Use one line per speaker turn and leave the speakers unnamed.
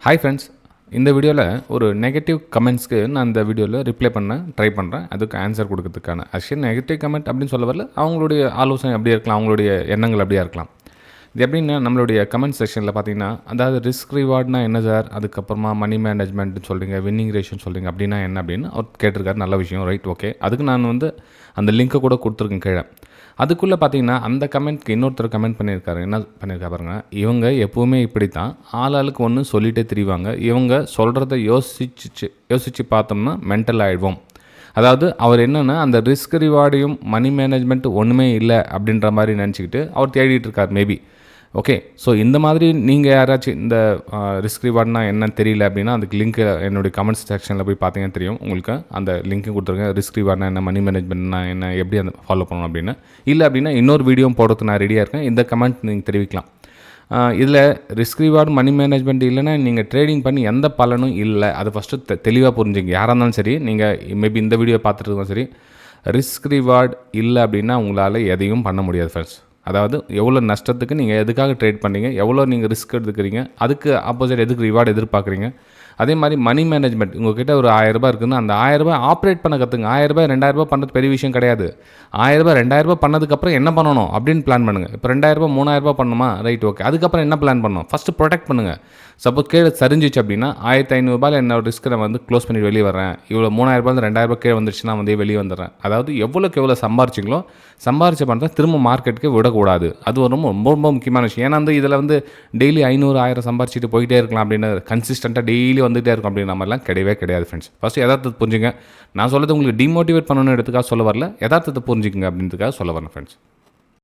Hi friends, இந்த வீடியோவில் ஒரு நெகட்டிவ் கமெண்ட்ஸ்க்கு நான் இந்த வீடியோவில் ரிப்ளை பண்ண ட்ரை பண்ணுறேன். அதுக்கு ஆன்சர் கொடுக்கறதுக்கான ஆக்சுவலி நெகட்டிவ் கமெண்ட் அப்படின்னு சொல்ல வரல, அவங்களுடைய ஆலோசனை அப்படியே இருக்கலாம், அவங்களுடைய எண்ணங்கள் அப்படியே இருக்கலாம். இது எப்படின்னா நம்மளுடைய கமெண்ட் செக்ஷனில் பார்த்தீங்கன்னா, அதாவது ரிஸ்க் ரிவார்ட்னா என்ன சார், அதுக்கப்புறமா மணி மேனேஜ்மெண்ட்னு சொல்கிறீங்க, வின்னிங் ரேஷியோன்னு சொல்கிறீங்க, அப்படின்னா என்ன அப்படின்னு அவர் கேட்டிருக்காரு. நல்ல விஷயம், ரைட், ஓகே. அதுக்கு நான் அந்த லிங்க்கை கூட கொடுத்துருக்கேன் கீழே. அதுக்குள்ளே பார்த்தீங்கன்னா அந்த கமெண்ட்க்கு இன்னொருத்தர் கமெண்ட் பண்ணியிருக்காரு. என்ன பண்ணியிருக்கா பாருங்க, இவங்க எப்போவுமே இப்படி தான் ஆளாளுக்கு ஒன்று சொல்லிகிட்டே திரிவாங்க, இவங்க சொல்கிறத யோசித்து பார்த்தோம்னா மென்டல் ஆகிடுவோம். அதாவது அவர் என்னென்னா அந்த ரிஸ்க் ரிவார்டையும் மணி மேனேஜ்மெண்ட் ஒன்றுமே இல்லை அப்படின்ற மாதிரி நினச்சிக்கிட்டு அவர் தேடிட்டு இருக்கார் மேபி. ஓகே, ஸோ இந்த மாதிரி நீங்கள் யாராச்சும் இந்த ரிஸ்க் ரிவார்ட்னா என்னன்னு தெரியல அப்படின்னா அதுக்கு லிங்க் என்னுடைய கமெண்ட்ஸ் செக்ஷனில் போய் பார்த்தீங்கன்னா தெரியும். உங்களுக்கு அந்த லிங்க்கும் கொடுத்துருக்கேன். ரிஸ்க் ரிவார்ட்னா என்ன, மணி மேனேஜ்மெண்ட்னா என்ன, எப்படி அந்த ஃபாலோ பண்ணணும் அப்படின்னு. இல்லை அப்படின்னா இன்னொரு வீடியோ போடுறதுக்கு நான் ரெடியாக இருக்கேன். இந்த கமெண்ட் நீங்கள் தெரிவிக்கலாம். இதில் ரிஸ்க் ரிவார்டு மணி மேனேஜ்மெண்ட் இல்லைன்னா நீங்கள் ட்ரேடிங் பண்ணி எந்த பலனும் இல்லை. அதை ஃபஸ்ட்டு தெளிவாக புரிஞ்சுங்க. யாராக இருந்தாலும் சரி, நீங்கள் மேபி இந்த வீடியோ பார்த்துட்டு இருந்தாலும் சரி, ரிஸ்க் ரிவார்டு இல்லை அப்படின்னா உங்களால் எதையும் பண்ண முடியாது ஃப்ரெண்ட்ஸ். அதாவது எவ்வளோ நஷ்டத்துக்கு நீங்கள் எதுக்காக ட்ரேட் பண்ணீங்க, எவ்வளோ நீங்கள் ரிஸ்க் எடுத்துக்கிறீங்க, அதுக்கு ஆப்போசிட் எதுக்கு ரிவார்டு எதிர்பார்க்குறீங்க. அதே மாதிரி மணி மேனேஜ்மெண்ட், உங்கள்கிட்ட ஒரு 1000 ரூபாய் இருக்குதுன்னா அந்த 1000 ரூபாய் ஆப்ரேட் பண்ண கற்றுங்க. 1000 ரூபாய் 2000 ரூபாய் பண்ணுறது பெரிய விஷயம் கிடையாது. 1000 ரூபாய் 2000 ரூபாய் பண்ணதுக்கப்புறம் என்ன பண்ணணும் அப்படின்னு பிளான் பண்ணுங்கள். இப்போ 2000 ரூபாய் 3000 ரூபாய் பண்ணணுமா, ரைட், ஓகே. அதுக்கப்புறம் என்ன பிளான் பண்ணணும், ஃபஸ்ட்டு ப்ரொடெக்ட் பண்ணுங்கள். சப்போஸ் கீழே சரிஞ்சிச்சு அப்படின்னா 1500 ரூபாயில் என்னோட ரிஸ்க்கை நான் க்ளோஸ் பண்ணி வெளியே வரேன். இவ்வளோ 3000 ரூபாய் 2000 ரூபாய் கீழே வந்துருச்சுன்னா வெளியே வந்துடுறேன். அதாவது எவ்வளோக்கு எவ்வளோ சம்பாரிச்சிங்களோ சம்பாரிச்ச பணத்தை திரும்ப மார்க்கெட்டுக்கு விடக்கூடாது. அது ரொம்ப ரொம்ப ரொம்ப முக்கியமான விஷயம். ஏன்னா இதில் டெய்லி 500 1000 சம்பாரிச்சிட்டு போயிட்டே இருக்கலாம் அப்படின்னு கன்சிஸ்டண்ட்டாக டெய்லி வந்துகிட்டே இருக்கும் அப்படின்ற மாதிரிலாம் கிடையவே கிடையாது ஃப்ரெண்ட்ஸ். ஃபஸ்ட்டு யதார்த்தத்தை புரிஞ்சுங்க. நான் சொல்கிறது உங்களுக்கு டிமோட்டிவேட் பண்ணணும்னு எடுத்துக்காக சொல்ல வரல, யதார்த்தத்தை புரிஞ்சுக்குங்க அப்படின்றதுக்காக சொல்ல வரேன் ஃப்ரெண்ட்ஸ்.